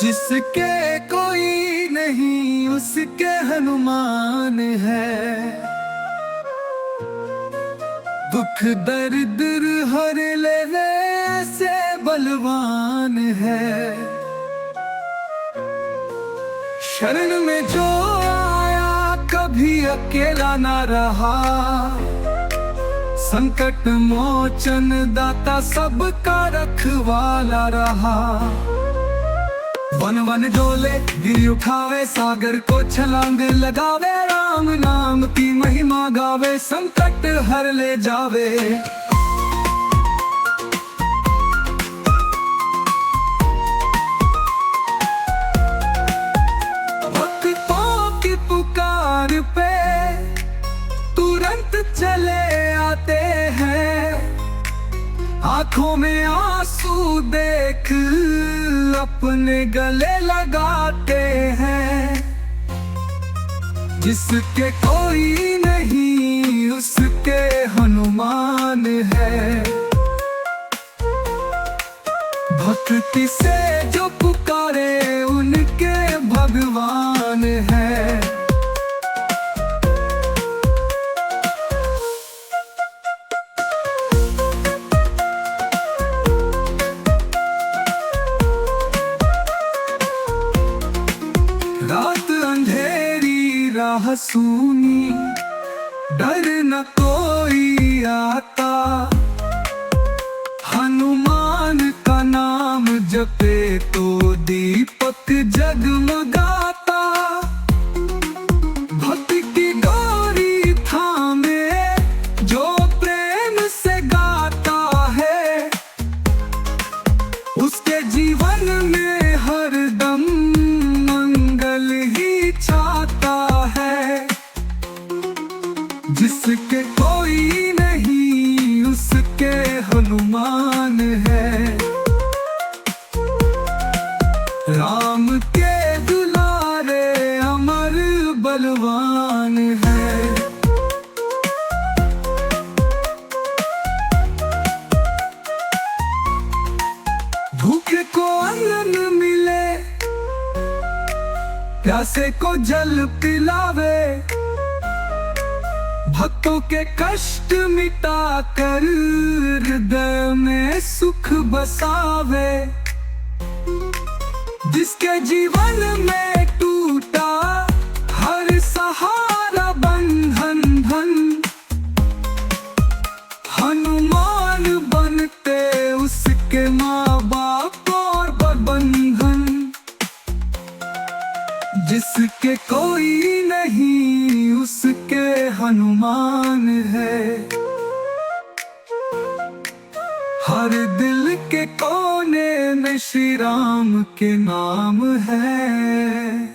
जिसके कोई नहीं उसके हनुमान है। दुख दर्द हर लेने से बलवान है। शरण में जो आया कभी अकेला ना रहा। संकट मोचन दाता सबका रखवाला रहा। वन वन डोले गिर उठावे सागर को छलांग लगावे। राम नाम की महिमा गावे संकट हर ले जावे। भक्तों की पुकार पे तुरंत चले आते हैं। आंखों में आंसू देख अपने गले लगाते हैं। जिसके कोई नहीं उसके हनुमान है। भक्ति से जो पुकारे उनके भगवान है। रात अंधेरी राह सूनी डर न कोई आता। हनुमान का नाम जपे तो दीपक जगमगाता। भक्ति की डोरी थामे जो प्रेम से गाता है। उसके जीवन में हरदम जिसके कोई नहीं उसके हनुमान है। राम के दुलारे अमर बलवान है। भूखे को अन्न मिले प्यासे को जल पिलावे। भक्तों के कष्ट मिटा कर हृदय में सुख बसावे। जिसके जीवन में टूटा हर सहारा बंधन धन। हनुमान बनते उसके माँ बाप और बंधन। जिसके कोई नहीं उसके हनुमान है। हर दिल के कोने में श्री राम के नाम है।